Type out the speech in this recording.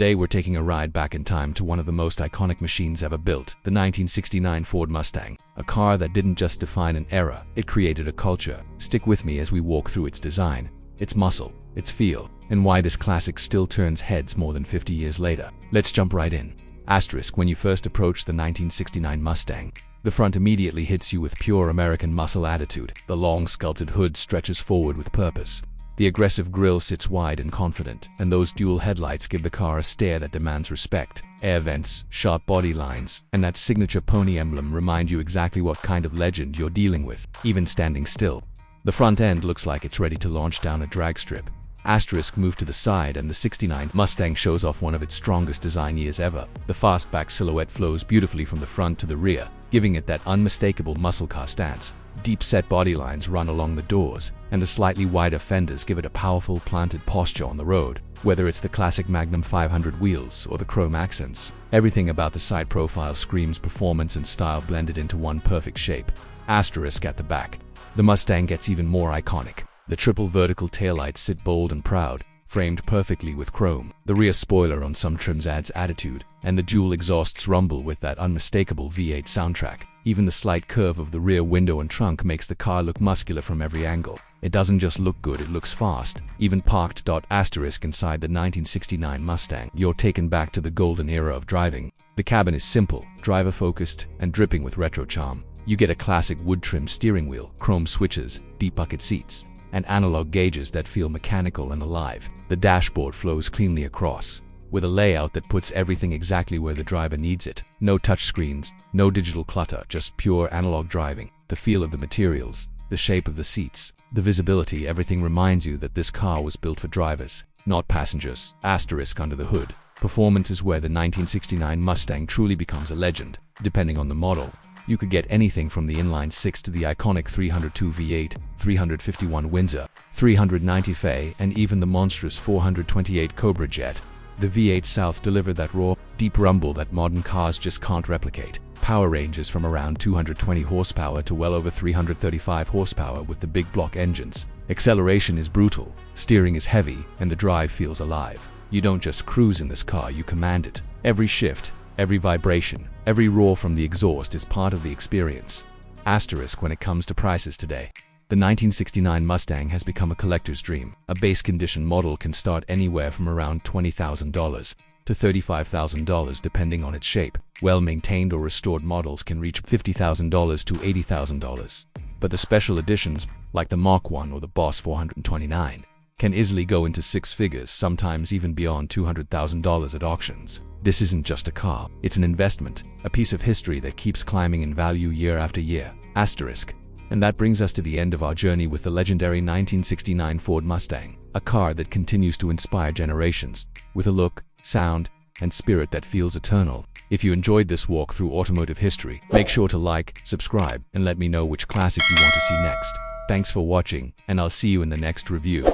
Today we're taking a ride back in time to one of the most iconic machines ever built, the 1969 Ford Mustang. A car that didn't just define an era, it created a culture. Stick with me as we walk through its design, its muscle, its feel, and why this classic still turns heads more than 50 years later. Let's jump right in. Asterisk: when you first approach the 1969 Mustang, the front immediately hits you with pure American muscle attitude. The long sculpted hood stretches forward with purpose. The aggressive grille sits wide and confident, and those dual headlights give the car a stare that demands respect. Air vents, sharp body lines, and that signature pony emblem remind you exactly what kind of legend you're dealing with, even standing still. The front end looks like it's ready to launch down a drag strip. Asterisk: move to the side and the 69 Mustang shows off one of its strongest design years ever. The fastback silhouette flows beautifully from the front to the rear, giving it that unmistakable muscle car stance. Deep-set body lines run along the doors, and the slightly wider fenders give it a powerful planted posture on the road. Whether it's the classic Magnum 500 wheels or the chrome accents, everything about the side profile screams performance and style blended into one perfect shape. Asterisk: at the back, the Mustang gets even more iconic. The triple vertical taillights sit bold and proud, framed perfectly with chrome. The rear spoiler on some trims adds attitude, and the dual exhausts rumble with that unmistakable V8 soundtrack. Even the slight curve of the rear window and trunk makes the car look muscular from every angle. It doesn't just look good, it looks fast, even parked. Asterisk: inside the 1969 Mustang, you're taken back to the golden era of driving. The cabin is simple, driver-focused, and dripping with retro charm. You get a classic wood-trimmed steering wheel, chrome switches, deep bucket seats, and analog gauges that feel mechanical and alive. The dashboard flows cleanly across, with a layout that puts everything exactly where the driver needs it. No touchscreens, no digital clutter, just pure analog driving. The feel of the materials, the shape of the seats, the visibility, everything reminds you that this car was built for drivers, not passengers. Asterisk: under the hood, performance is where the 1969 Mustang truly becomes a legend. Depending on the model, you could get anything from the inline-six to the iconic 302 V8, 351 Windsor, 390 Fe, and even the monstrous 428 Cobra Jet. The V8 South delivered that raw, deep rumble that modern cars just can't replicate. Power ranges from around 220 horsepower to well over 335 horsepower with the big block engines. Acceleration is brutal, steering is heavy, and the drive feels alive. You don't just cruise in this car, you command it. Every shift, every vibration, every roar from the exhaust is part of the experience. Asterisk: when it comes to prices today, the 1969 Mustang has become a collector's dream. A base condition model can start anywhere from around $20,000 to $35,000 depending on its shape. Well-maintained or restored models can reach $50,000 to $80,000. But the special editions, like the Mark I or the Boss 429, can easily go into six figures, sometimes even beyond $200,000 at auctions. This isn't just a car, it's an investment, a piece of history that keeps climbing in value year after year. Asterisk: and that brings us to the end of our journey with the legendary 1969 Ford Mustang, a car that continues to inspire generations, with a look, sound, and spirit that feels eternal. If you enjoyed this walk through automotive history, make sure to like, subscribe, and let me know which classic you want to see next. Thanks for watching, and I'll see you in the next review.